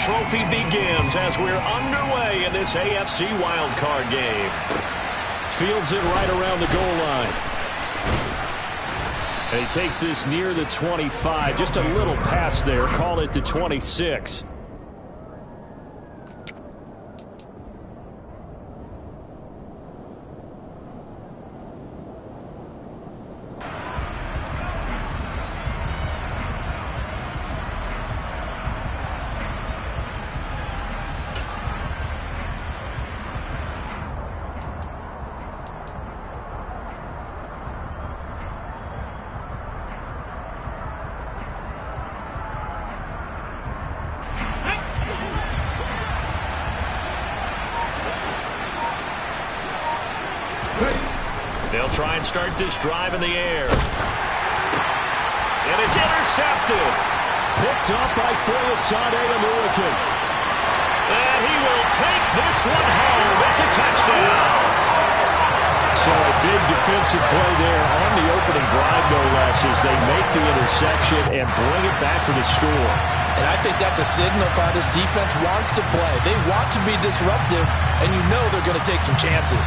trophy begins as we're underway in this AFC wildcard game. Fields it right around the goal line. And he takes this near the 25. Just a little pass there. Call it the 26. They'll try and start this drive in the air. And it's intercepted. Picked up by Foyesade Amuakin. And he will take this one home. It's a touchdown. So a big defensive play there on the opening drive, no less, as they make the interception and bring it back for the score. And I think that's a signal for how this defense wants to play. They want to be disruptive, and you know they're going to take some chances.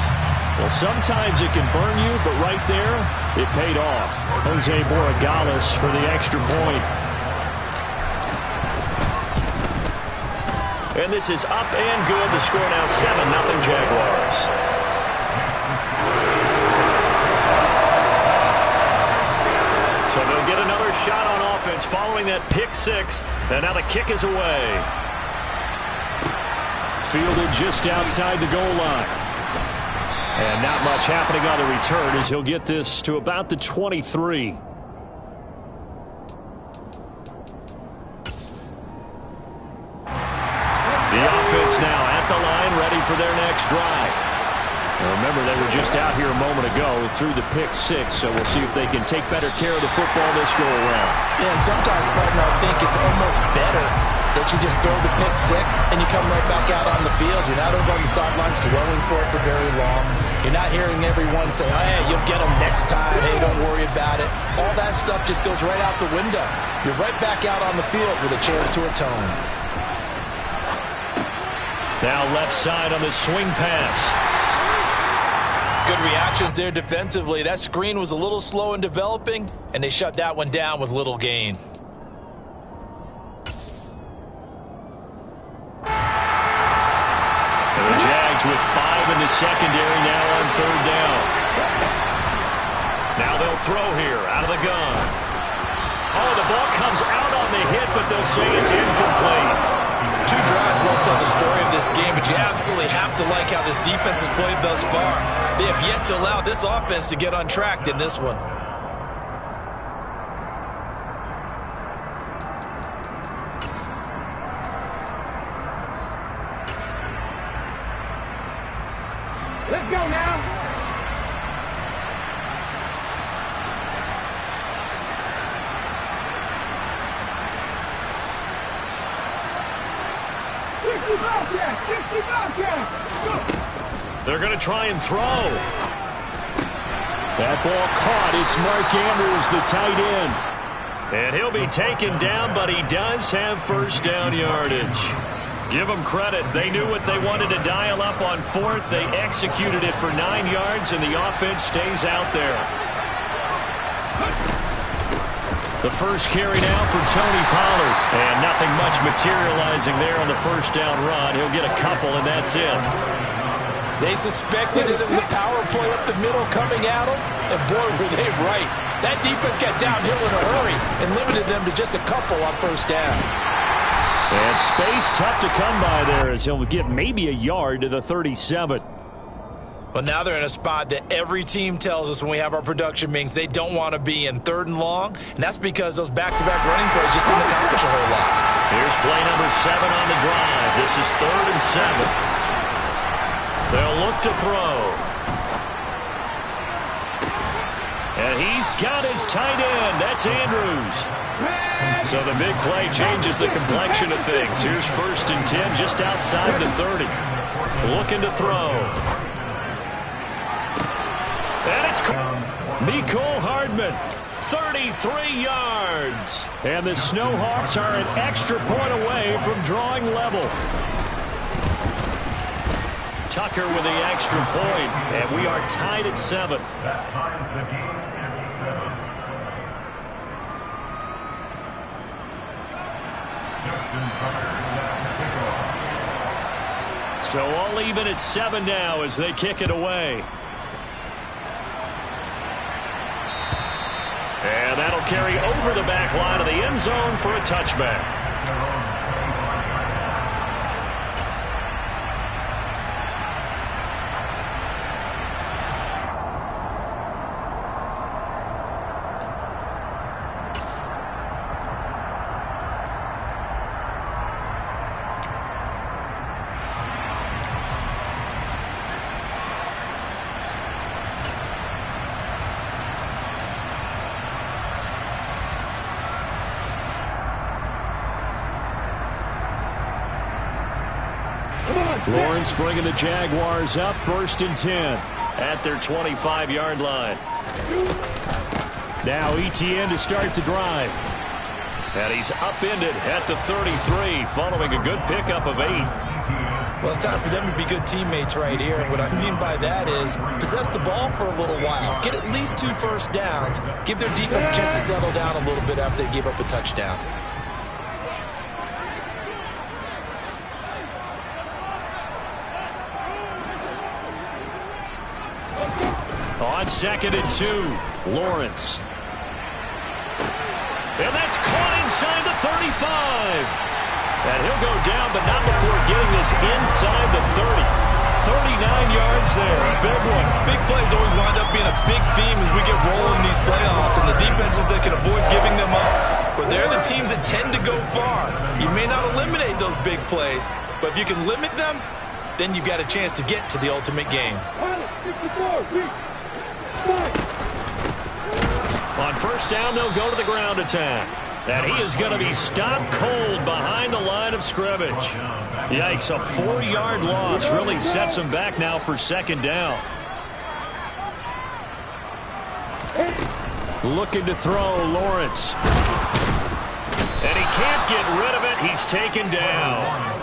Well, sometimes it can burn you, but right there, it paid off. Jose Borregales for the extra point. And this is up and good. The score now 7-0 Jaguars. So they'll get another shot on offense following that pick six. And now the kick is away. Fielded just outside the goal line. And not much happening on the return as he'll get this to about the 23. The offense now at the line, ready for their next drive. Now remember, they were just out here a moment ago through the pick six, so we'll see if they can take better care of the football this go-around. Yeah, and sometimes, partner, I think it's almost better that you just throw the pick six and you come right back out on the field. You're not over on the sidelines dwelling for it for very long. You're not hearing everyone say, oh, hey, you'll get them next time. Hey, don't worry about it. All that stuff just goes right out the window. You're right back out on the field with a chance to atone. Now left side on the swing pass. Good reactions there defensively. That screen was a little slow in developing, and they shut that one down with little gain. And the Jags with 5 in the secondary now on third down. Now they'll throw here out of the gun. Oh, the ball comes out on the hit, but they'll say it's incomplete. Two drives won't tell the story of this game, but you absolutely have to like how this defense has played thus far. They have yet to allow this offense to get on track in this one. Let's go now. They're going to try and throw. That ball caught. It's Mark Andrews, the tight end. And he'll be taken down, but he does have first down yardage. Give them credit. They knew what they wanted to dial up on fourth. They executed it for 9 yards, and the offense stays out there. The first carry now for Tony Pollard. And nothing much materializing there on the first down run. He'll get a couple, and that's it. They suspected it was a power play up the middle coming at them, and boy, were they right. That defense got downhill in a hurry and limited them to just a couple on first down. And space tough to come by there as he'll get maybe a yard to the 37. Well, now they're in a spot that every team tells us when we have our production meetings they don't want to be in, 3rd and long, and that's because those back-to-back running plays just didn't accomplish a whole lot. Here's play number 7 on the drive. This is 3rd and 7. They'll look to throw. And he's got his tight end. That's Andrews. So the big play changes the complexion of things. Here's 1st and 10 just outside the 30. Looking to throw. And it's Mecole Hardman, 33 yards. And the Snowhawks are an extra point away from drawing level. Tucker with the extra point, and we are tied at 7. That ties the game at 7. Justin Tucker snaps the kickoff. So all even at 7 now as they kick it away. And that'll carry over the back line of the end zone for a touchback. Lawrence bringing the Jaguars up 1st and 10 at their 25-yard line. Now ETN to start the drive. And he's upended at the 33 following a good pickup of 8. Well, it's time for them to be good teammates right here. And what I mean by that is possess the ball for a little while. Get at least 2 first downs. Give their defense a chance to settle down a little bit after they give up a touchdown. On 2nd and 2, Lawrence. And that's caught inside the 35. And he'll go down, but not before getting this inside the 30. 39 yards there, a big one. Big plays always wind up being a big theme as we get rolling these playoffs, and the defenses that can avoid giving them up, but they're the teams that tend to go far. You may not eliminate those big plays, but if you can limit them, then you've got a chance to get to the ultimate game. On 1st down, they'll go to the ground attack. And he is going to be stopped cold behind the line of scrimmage. Yikes, a 4-yard loss really sets him back now for 2nd down. Looking to throw, Lawrence. And he can't get rid of it. He's taken down.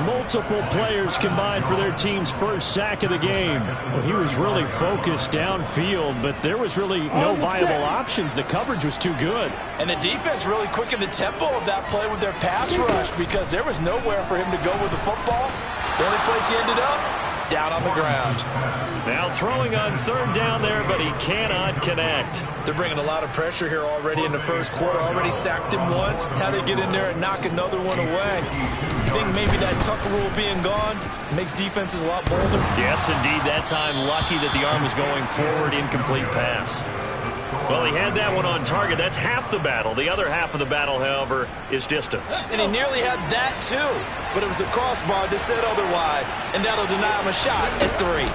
Multiple players combined for their team's first sack of the game. Well, he was really focused downfield, but there was really no viable options. The coverage was too good. And the defense really quickened the tempo of that play with their pass rush because there was nowhere for him to go with the football. The only place he ended up, down on the ground. Now throwing on 3rd down there, but he cannot connect. They're bringing a lot of pressure here already in the first quarter. Already sacked him once. How do they get in there and knock another one away? You think maybe that Tucker rule being gone makes defenses a lot bolder? Yes, indeed. That time lucky that the arm was going forward. Incomplete pass. Well, he had that one on target. That's half the battle. The other half of the battle, however, is distance. And he nearly had that, too. But it was the crossbar that said otherwise. And that'll deny him a shot at 3.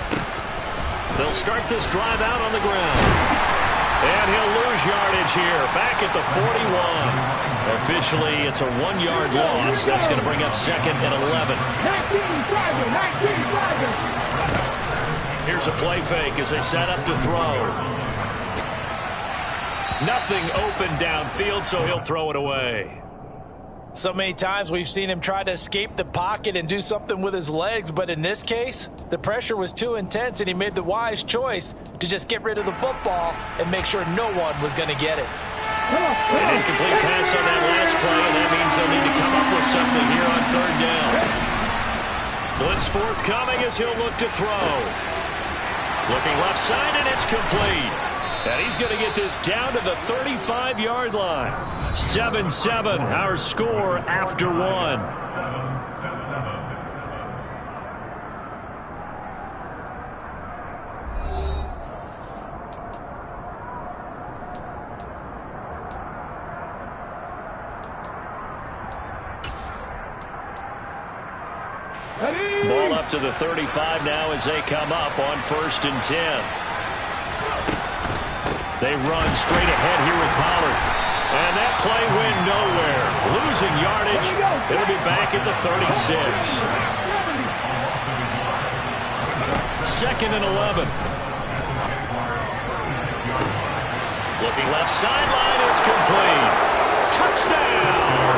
They'll start this drive out on the ground. And he'll lose yardage here. Back at the 41. Officially, it's a 1-yard loss. That's going to bring up 2nd and 11. Here's a play fake as they set up to throw. Nothing open downfield, so he'll throw it away. So many times we've seen him try to escape the pocket and do something with his legs, but in this case, the pressure was too intense and he made the wise choice to just get rid of the football and make sure no one was going to get it. An incomplete pass on that last play, and that means they'll need to come up with something here on 3rd down. Blitz forthcoming as he'll look to throw. Looking left side, and it's complete. And he's going to get this down to the 35-yard line. 7-7, our score after 1. Ball up to the 35 now as they come up on 1st and 10. They run straight ahead here with Pollard. And that play went nowhere. Losing yardage. It'll be back at the 36. 2nd and 11. Looking left sideline. It's complete. Touchdown.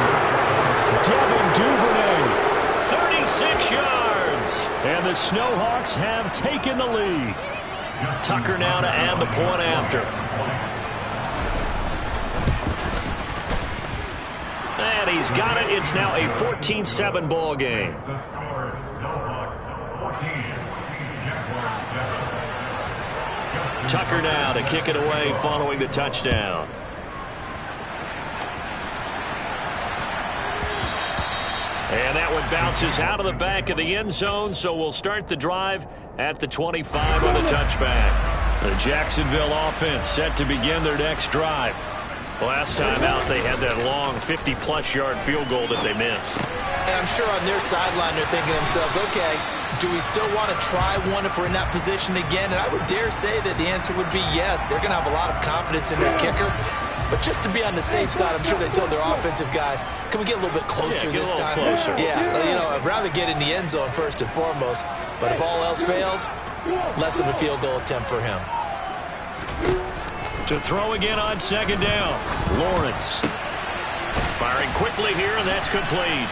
Devin Duvernay. 36 yards. And the Snowhawks have taken the lead. Tucker now to add the point after. And he's got it. It's now a 14-7 ball game. The score is Snowhawks 14, Jaguars 7. Tucker now to kick it away following the touchdown. And that one bounces out of the back of the end zone, so we'll start the drive at the 25 on the touchback. The Jacksonville offense set to begin their next drive. Last time out, they had that long 50-plus yard field goal that they missed. And I'm sure on their sideline they're thinking to themselves, okay, do we still want to try one if we're in that position again? And I would dare say that the answer would be yes. They're going to have a lot of confidence in their kicker. But just to be on the safe side, I'm sure they told their offensive guys, can we get a little bit closer this time? Closer. Yeah, you know, I'd rather get in the end zone first and foremost. But if all else fails, less of a field goal attempt for him. To throw again on second down. Lawrence firing quickly here, and that's complete.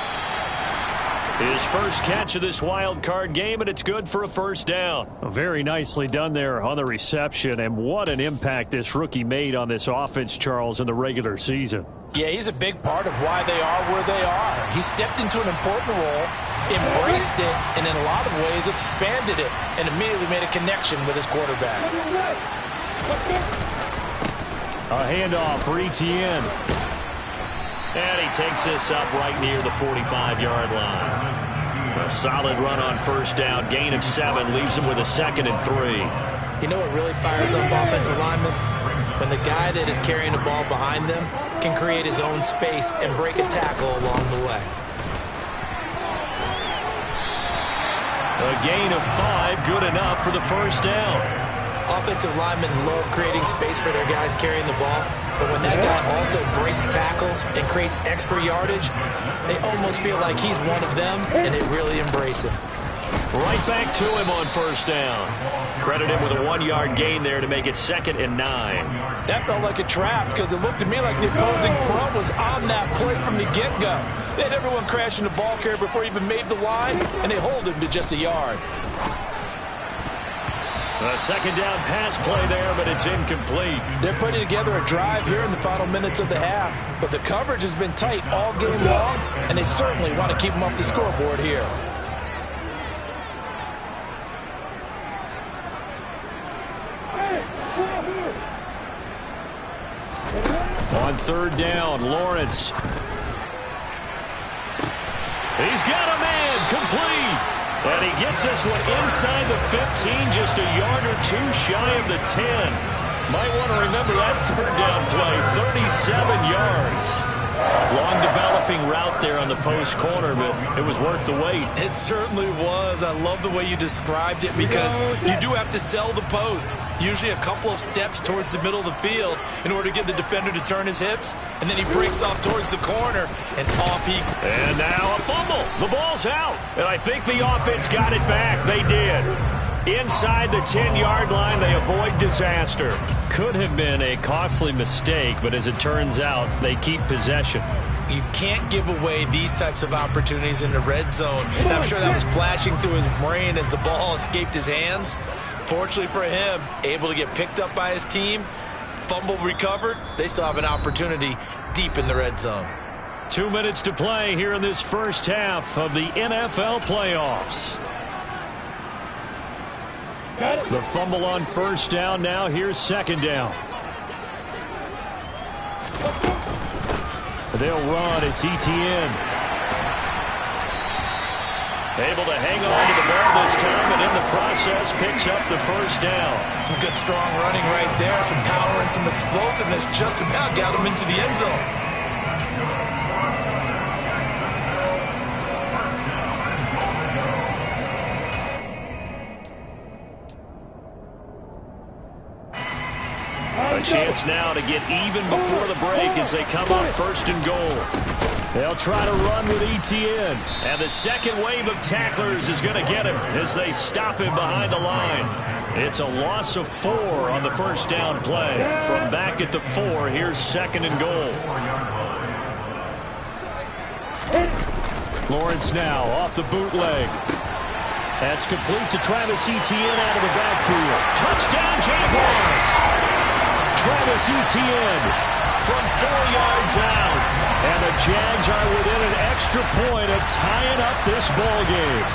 His first catch of this wild card game, and it's good for a first down. Very nicely done there on the reception, and what an impact this rookie made on this offense, Charles, in the regular season. Yeah, he's a big part of why they are where they are. He stepped into an important role, embraced it, and in a lot of ways expanded it, and immediately made a connection with his quarterback. A handoff for Etienne. And he takes this up right near the 45-yard line. A solid run on first down. Gain of 7 leaves him with a 2nd and 3. You know what really fires up offensive linemen? When the guy that is carrying the ball behind them can create his own space and break a tackle along the way. A gain of 5, good enough for the first down. Offensive linemen love creating space for their guys carrying the ball, but when that guy also breaks tackles and creates extra yardage, they almost feel like he's one of them, and they really embrace him. Right back to him on first down. Credit him with a 1-yard gain there to make it 2nd and 9. That felt like a trap because it looked to me like the opposing front was on that play from the get-go. They had everyone crashing the ball carrier before he even made the line, and they hold him to just a yard. A second down pass play there, but it's incomplete. They're putting together a drive here in the final minutes of the half, but the coverage has been tight all game long, and they certainly want to keep them off the scoreboard here. On third down, Lawrence. He's got a man, complete. And he gets this one inside the 15, just a yard or 2 shy of the 10. Might want to remember that third down play, 37 yards. Long developing route there on the post corner, but it was worth the wait. It certainly was. I love the way you described it because you do have to sell the post. Usually a couple of steps towards the middle of the field in order to get the defender to turn his hips, and then he breaks off towards the corner, and off he... And now a fumble. The ball's out, and I think the offense got it back. They did. Inside the 10-yard line, they avoid disaster. Could have been a costly mistake, but as it turns out, they keep possession. You can't give away these types of opportunities in the red zone. And I'm sure that was flashing through his brain as the ball escaped his hands. Fortunately for him, able to get picked up by his team, fumble recovered. They still have an opportunity deep in the red zone. 2 minutes to play here in this first half of the NFL playoffs. The fumble on first down. Now here's second down. They'll run. It's Etienne. Able to hang on to the ball this time, and in the process picks up the first down. Some good strong running right there. Some power and some explosiveness just about got him into the end zone. A chance now to get even before the break as they come up first and goal. They'll try to run with ETN. And the second wave of tacklers is going to get him as they stop him behind the line. It's a loss of 4 on the first down play. From back at the 4, here's 2nd and goal. Lawrence now off the bootleg. That's complete to Travis Etienne out of the backfield. Touchdown, Jaguars! Travis Etienne from 4 yards out. And the Jags are within an extra point of tying up this ball game.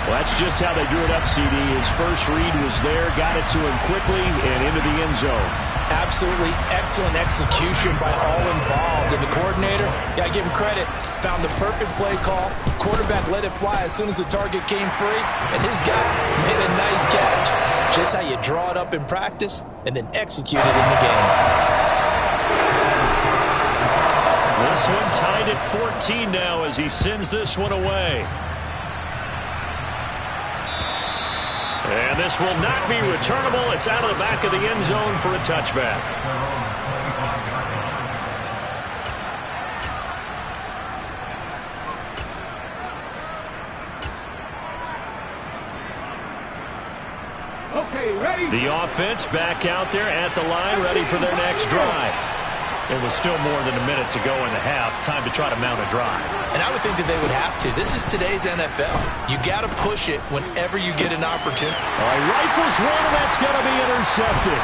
Well, that's just how they drew it up, CD. His first read was there, got it to him quickly, and into the end zone. Absolutely excellent execution by all involved. And the coordinator, got to give him credit, found the perfect play call. Quarterback let it fly as soon as the target came free, and his guy made a nice catch. Just how you draw it up in practice and then execute it in the game. This one tied at 14 now as he sends this one away. And this will not be returnable. It's out of the back of the end zone for a touchback. Okay, ready? The offense back out there at the line, ready for their next drive. It was still more than a minute to go in the half. Time to try to mount a drive. And I would think that they would have to. This is today's NFL. You got to push it whenever you get an opportunity. All right, rifles one, and that's going to be intercepted.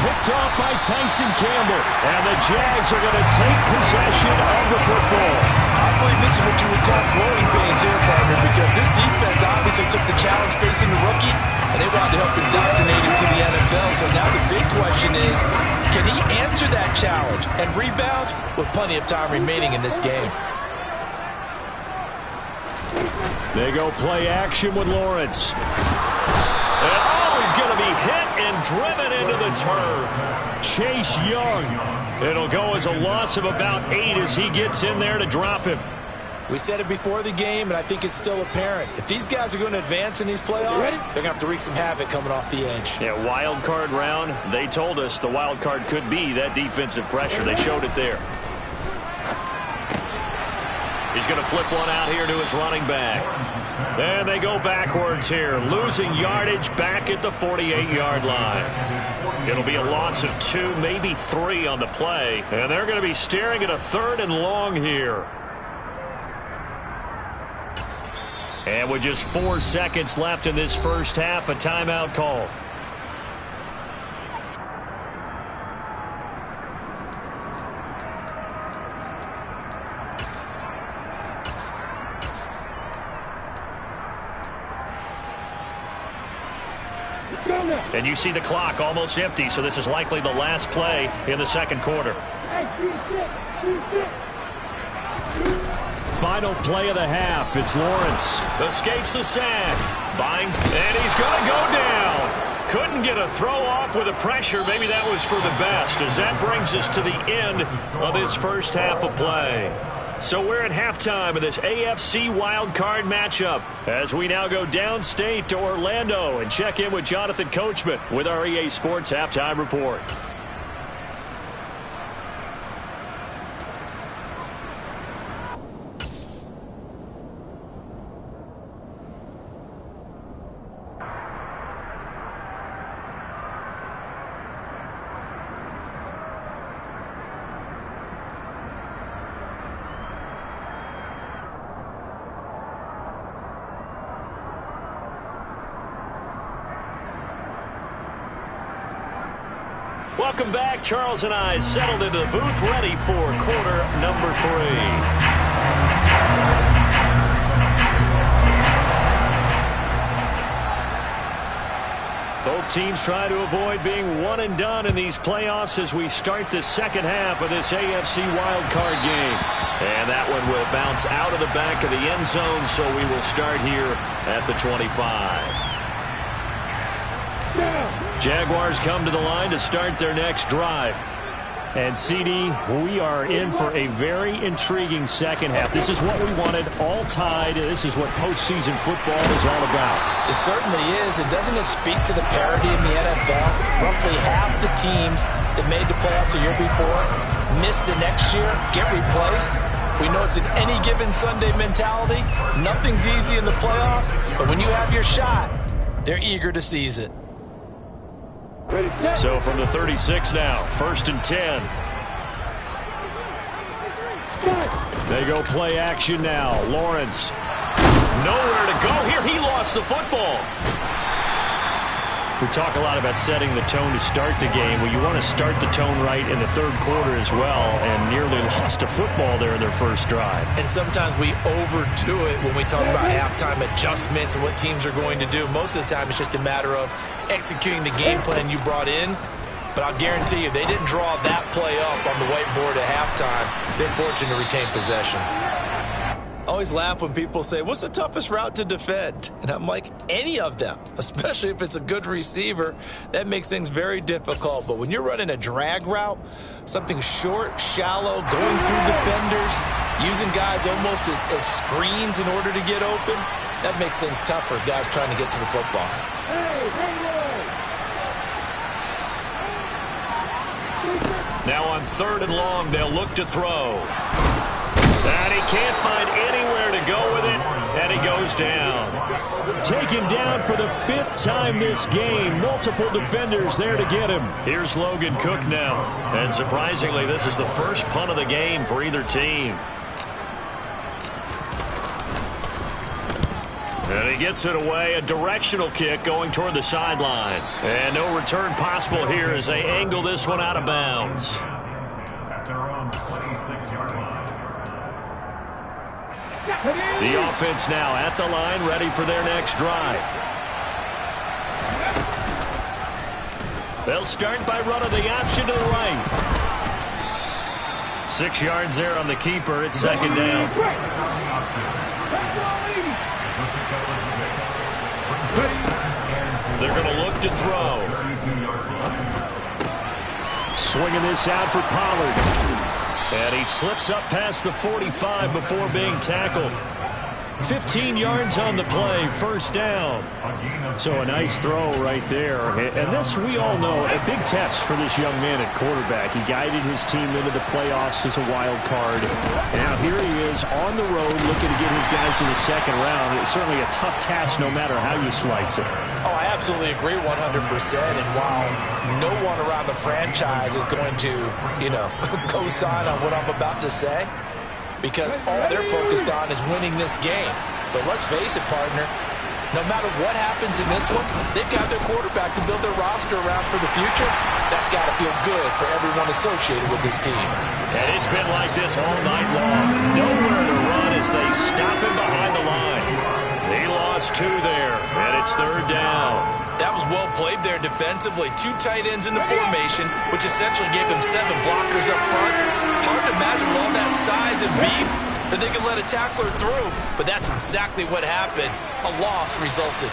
Picked off by Tyson Campbell. And the Jags are going to take possession of the football. I believe this is what you would call growing pains here, partner, because this defense obviously took the challenge facing the rookie, and they wanted to help indoctrinate him to the NFL. So now the big question is, can he answer that challenge and rebound with plenty of time remaining in this game? They go play action with Lawrence. And he's going to be hit and driven into the turf. Chase Young. It'll go as a loss of about 8 as he gets in there to drop him. We said it before the game, and I think it's still apparent. If these guys are going to advance in these playoffs, they're going to have to wreak some havoc coming off the edge. Yeah, wild card round. They told us the wild card could be that defensive pressure. They showed it there. He's going to flip one out here to his running back. And they go backwards here, losing yardage back at the 48-yard line. It'll be a loss of 2, maybe 3 on the play. And they're going to be staring at a 3rd and long here. And with just 4 seconds left in this first half, a timeout call. And you see the clock almost empty, so this is likely the last play in the second quarter. Final play of the half. It's Lawrence. Escapes the sack. Bind. And he's going to go down. Couldn't get a throw off with the pressure. Maybe that was for the best, as that brings us to the end of this first half of play. So we're at halftime of this AFC wildcard matchup as we now go downstate to Orlando and check in with Jonathan Coachman with our EA Sports Halftime Report. Welcome back. Charles and I settled into the booth, ready for quarter number 3. Both teams try to avoid being one and done in these playoffs as we start the second half of this AFC wildcard game. And that one will bounce out of the back of the end zone, so we will start here at the 25. Jaguars come to the line to start their next drive. And, CD, we are in for a very intriguing second half. This is what we wanted, all tied. This is what postseason football is all about. It certainly is. And doesn't it speak to the parity in the NFL? Roughly half the teams that made the playoffs the year before miss the next year, get replaced. We know it's an any given Sunday mentality. Nothing's easy in the playoffs, but when you have your shot, they're eager to seize it. So from the 36 now, 1st and 10. They go play action now. Lawrence. Nowhere to go here. He lost the football. We talk a lot about setting the tone to start the game. Well, you want to start the tone right in the third quarter as well, and nearly lost a football there in their first drive. And sometimes we overdo it when we talk about halftime adjustments and what teams are going to do. Most of the time, it's just a matter of executing the game plan you brought in. But I'll guarantee you, they didn't draw that play up on the whiteboard at halftime. They're fortunate to retain possession. I always laugh when people say, what's the toughest route to defend? And I'm like, any of them, especially if it's a good receiver. That makes things very difficult. But when you're running a drag route, something short, shallow, going through defenders, using guys almost as screens in order to get open, that makes things tough for guys trying to get to the football. Now on 3rd and long, they'll look to throw. And he can't find anywhere to go with it, and he goes down. Taken down for the 5th time this game. Multiple defenders there to get him. Here's Logan Cook now. And surprisingly, this is the first punt of the game for either team. And he gets it away, a directional kick going toward the sideline. And no return possible here as they angle this one out of bounds. At their own 26-yard line. The offense now at the line, ready for their next drive. They'll start by running the option to the right. 6 yards there on the keeper. It's 2nd down. They're going to look to throw. Swinging this out for Pollard. And he slips up past the 45 before being tackled. 15 yards on the play, 1st down. So a nice throw right there. And this, we all know, a big test for this young man at quarterback. He guided his team into the playoffs as a wild card. And now here he is on the road looking to get his guys to the 2nd round. It's certainly a tough task no matter how you slice it. Oh, I absolutely agree 100%. And while no one around the franchise is going to, co-sign on what I'm about to say, because all they're focused on is winning this game. But let's face it, partner, no matter what happens in this one, they've got their quarterback to build their roster around for the future. That's got to feel good for everyone associated with this team. And it's been like this all night long. Nowhere to run as they stop him behind the line. He lost 2 there, and it's 3rd down. That was well played there defensively. 2 tight ends in the formation, which essentially gave them 7 blockers up front. Hard to imagine with all that size and beef that they could let a tackler through, but that's exactly what happened. A loss resulted.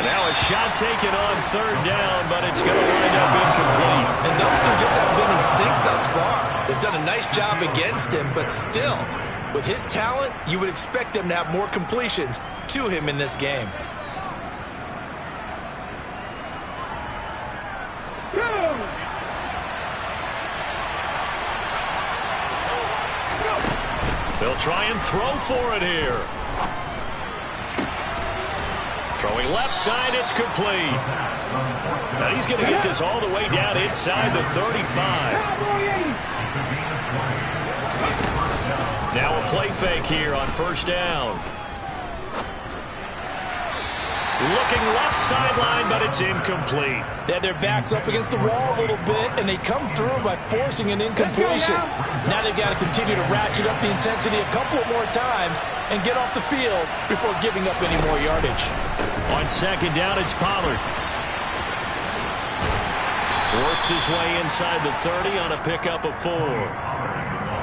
Now a shot taken on 3rd down, but it's going to wind up incomplete. And those two just haven't been in sync thus far. They've done a nice job against him, but still, with his talent, you would expect them to have more completions to him in this game. They'll try and throw for it here. Throwing left side, it's complete. Now he's going to get this all the way down inside the 35. Now a play fake here on 1st down. Looking left sideline, but it's incomplete. They had their backs up against the wall a little bit, and they come through by forcing an incompletion. Now they've got to continue to ratchet up the intensity a couple of more times and get off the field before giving up any more yardage. On 2nd down, it's Pollard. Works his way inside the 30 on a pickup of 4.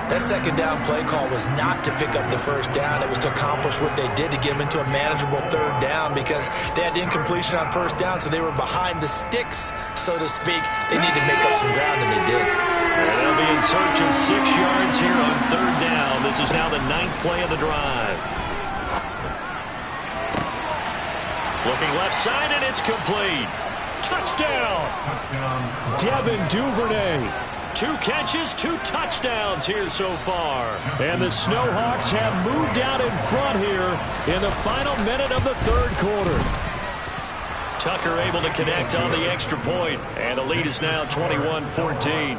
That 2nd down play call was not to pick up the 1st down. It was to accomplish what they did to get them into a manageable 3rd down because they had the incompletion on 1st down, so they were behind the sticks, so to speak. They needed to make up some ground, and they did. And they'll be in search of 6 yards here on 3rd down. This is now the 9th play of the drive. Looking left side, and it's complete. Touchdown! Devin Duvernay. 2 catches, 2 touchdowns here so far. And the Snowhawks have moved out in front here in the final minute of the 3rd quarter. Tucker able to connect on the extra point, and the lead is now 21-14.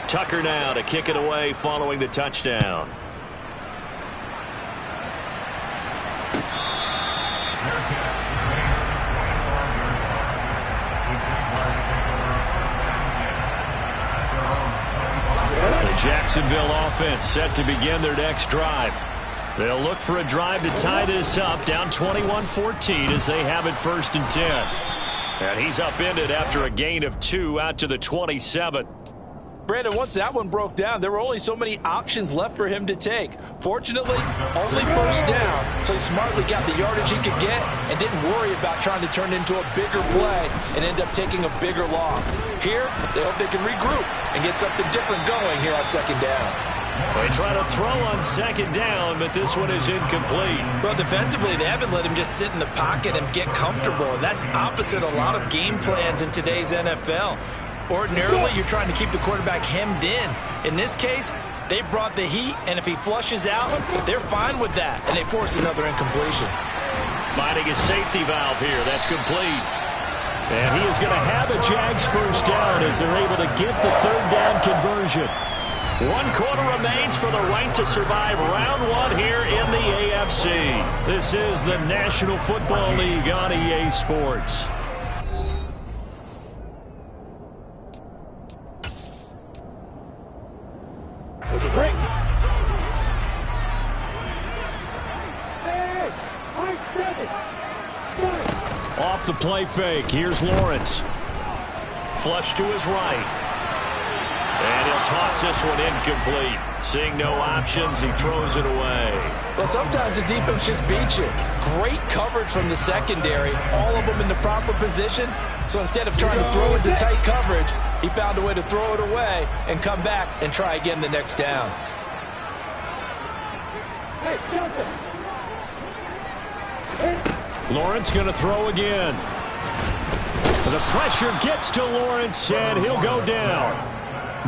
Tucker now to kick it away following the touchdown. The Jacksonville offense set to begin their next drive. They'll look for a drive to tie this up, down 21-14 as they have it 1st and 10. And he's upended after a gain of 2 out to the 27. Brandon, once that one broke down, there were only so many options left for him to take. Fortunately, only 1st down, so he smartly got the yardage he could get and didn't worry about trying to turn it into a bigger play and end up taking a bigger loss. Here, they hope they can regroup and get something different going here on 2nd down. They try to throw on 2nd down, but this one is incomplete. Well, defensively, they haven't let him just sit in the pocket and get comfortable, and that's opposite a lot of game plans in today's NFL. Ordinarily, you're trying to keep the quarterback hemmed in. In this case, they brought the heat, and if he flushes out, they're fine with that, and they force another incompletion. Finding a safety valve here. That's complete. And he is going to have a Jags 1st down as they're able to get the 3rd down conversion. 1 quarter remains for the right to survive round 1 here in the AFC. This is the National Football League on EA Sports. Off the play fake. Here's Lawrence. Flush to his right. And he'll toss this one incomplete. Seeing no options, he throws it away. Well, sometimes the defense just beats you. Great coverage from the secondary. All of them in the proper position. So instead of trying to throw into tight coverage, he found a way to throw it away and come back and try again the next down. Lawrence going to throw again. The pressure gets to Lawrence, and he'll go down.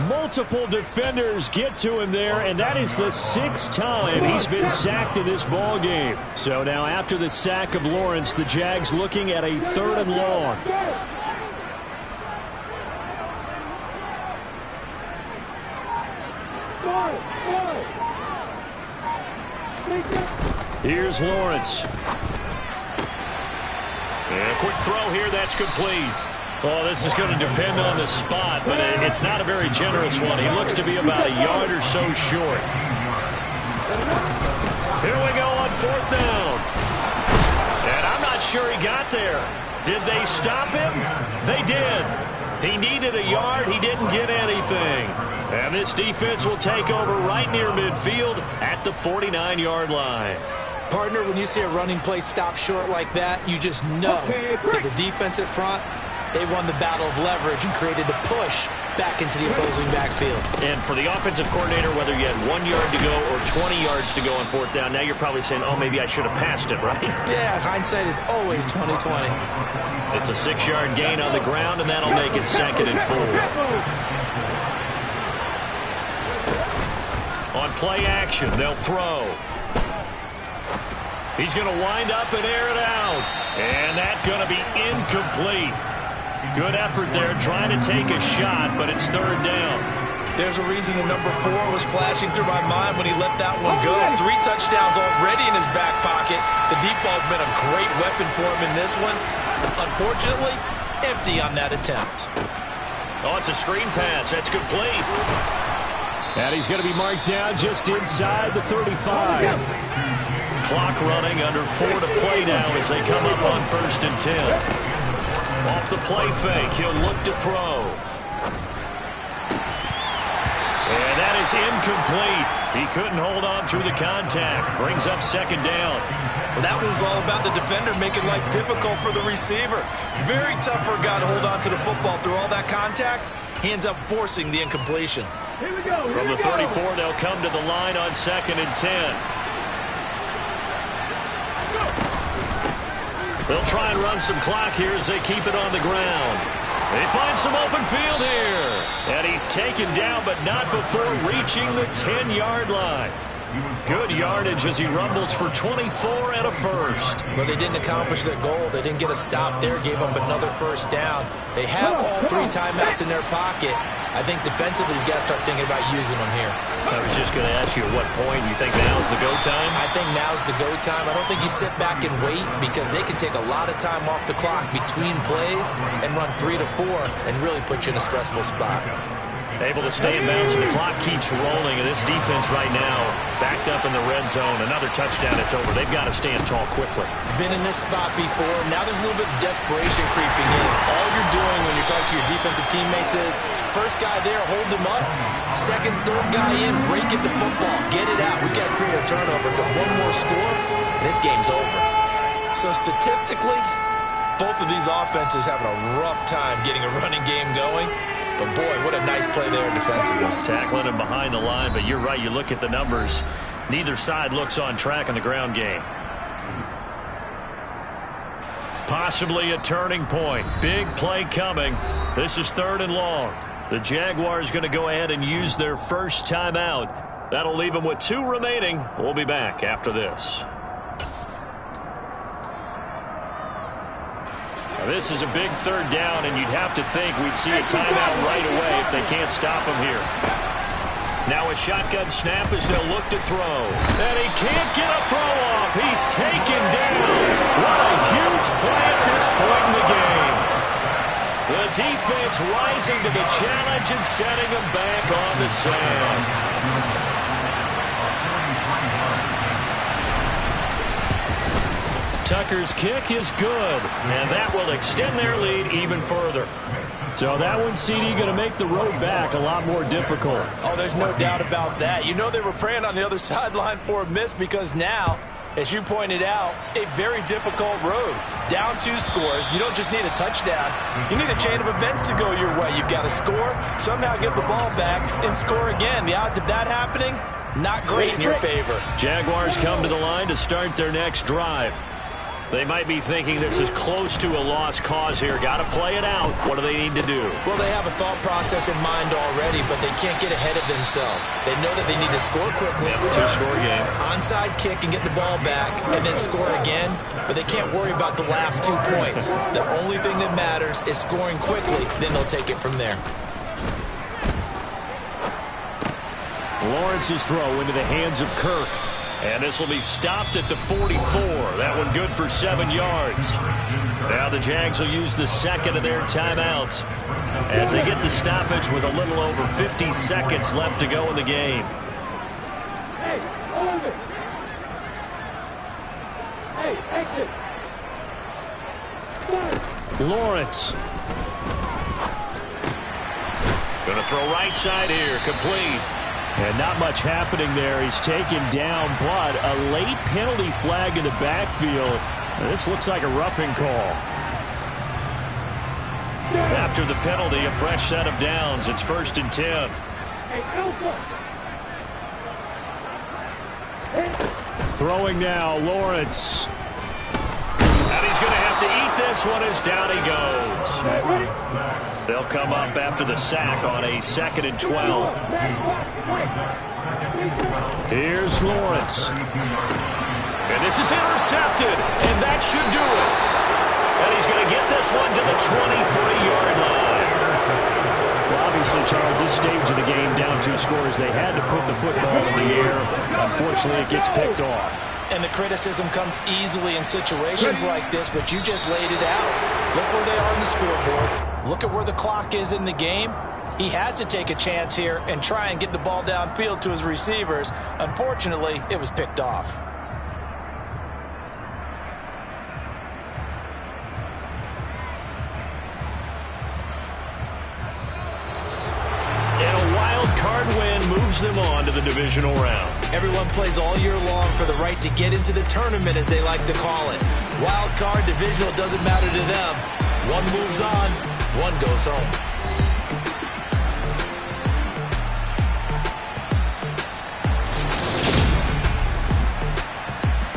Multiple defenders get to him there, and that is the 6th time he's been sacked in this ball game. So now after the sack of Lawrence, the Jags looking at a 3rd and long. Here's Lawrence. And a quick throw here, that's complete. Oh, this is going to depend on the spot, but it's not a very generous one. He looks to be about a yard or so short. Here we go on 4th down. And I'm not sure he got there. Did they stop him? They did. He needed a yard. He didn't get anything. And this defense will take over right near midfield at the 49-yard line. Partner, when you see a running play stop short like that, you just know that the defense at front, they won the battle of leverage and created the push back into the opposing backfield. And for the offensive coordinator, whether you had 1 yard to go or 20 yards to go on 4th down, now you're probably saying, oh, maybe I should have passed it, right? Yeah, hindsight is always 20/20. It's a 6-yard gain on the ground, and that'll make it 2nd and 4. On play action, they'll throw. He's going to wind up and air it out. And that's going to be incomplete. Good effort there trying to take a shot, but it's 3rd down. There's a reason the number 4 was flashing through my mind when he let that one go. 3 touchdowns already in his back pocket. The deep ball's been a great weapon for him in this one. Unfortunately, empty on that attempt. Oh, it's a screen pass. That's complete. And he's going to be marked down just inside the 35. Clock running, under 4 to play now as they come up on 1st and 10. Off the play fake, he'll look to throw. is incomplete. He couldn't hold on through the contact. Brings up second down. Well, that was all about the defender making life difficult for the receiver. Very tough for a guy to hold on to the football through all that contact. He ends up forcing the incompletion. Here we go. From the 34, they'll come to the line on 2nd and 10. They'll try and run some clock here as they keep it on the ground. They find some open field here. And he's taken down, but not before reaching the 10-yard line. Good yardage as he rumbles for 24 and a first. Well, they didn't accomplish their goal. They didn't get a stop there, gave up another first down. They have all 3 timeouts in their pocket. I think defensively, you got to start thinking about using them here. I was just going to ask you at what point you think now's the go time? I think now's the go time. I don't think you sit back and wait because they can take a lot of time off the clock between plays and run 3 to 4 and really put you in a stressful spot. Able to stay in bounds, and the clock keeps rolling, and this defense right now backed up in the red zone. Another touchdown, it's over. They've got to stand tall quickly. Been in this spot before. Now there's a little bit of desperation creeping in. All you're doing when you're talking to your defensive teammates is, first guy there, hold him up. Second, third guy in, rake at the football. Get it out. We got to create a turnover because one more score, and this game's over. So statistically, both of these offenses having a rough time getting a running game going. But, boy, what a nice play there defensively. Tackling him behind the line, but you're right. You look at the numbers. Neither side looks on track in the ground game. Possibly a turning point. Big play coming. This is 3rd and long. The Jaguars going to go ahead and use their first timeout. That'll leave them with 2 remaining. We'll be back after this. This is a big 3rd down, and you'd have to think we'd see a timeout right away if they can't stop him here. Now a shotgun snap as they'll look to throw. And he can't get a throw off. He's taken down. What a huge play at this point in the game. The defense rising to the challenge and setting him back on the sand. Tucker's kick is good, and that will extend their lead even further. So that one, CD, going to make the road back a lot more difficult. Oh, there's no doubt about that. You know they were praying on the other sideline for a miss because now, as you pointed out, a very difficult road. Down 2 scores. You don't just need a touchdown. You need a chain of events to go your way. You've got to score, somehow get the ball back, and score again. The odds of that happening, not great in your favor. Jaguars come to the line to start their next drive. They might be thinking this is close to a lost cause here. Got to play it out. What do they need to do? Well, they have a thought process in mind already, but they can't get ahead of themselves. They know that they need to score quickly. Yep, 2-score game. Onside kick and get the ball back and then score again, but they can't worry about the last 2 points. The only thing that matters is scoring quickly, then they'll take it from there. Lawrence's throw into the hands of Kirk. And this will be stopped at the 44. That one good for 7 yards. Now the Jags will use the 2nd of their timeouts as they get the stoppage with a little over 50 seconds left to go in the game. Hey, hold it. Hey, exit. Lawrence. Going to throw right side here. Complete. And not much happening there. He's taken down, but a late penalty flag in the backfield. This looks like a roughing call. After the penalty, a fresh set of downs. It's 1st and 10. Throwing now, Lawrence. And he's going to have to eat this one as down he goes. They'll come up after the sack on a 2nd and 12. Here's Lawrence. And this is intercepted, and that should do it. And he's going to get this one to the 23-yard line. Well, obviously, Charles, this stage of the game, down 2 scores, they had to put the football in the air. Unfortunately, it gets picked off. And the criticism comes easily in situations like this, but you just laid it out. Look where they are on the scoreboard. Look at where the clock is in the game. He has to take a chance here and try and get the ball downfield to his receivers. Unfortunately, it was picked off. moves them on to the divisional round. Everyone plays all year long for the right to get into the tournament, as they like to call it. Wild card, divisional, doesn't matter to them. One moves on, one goes home.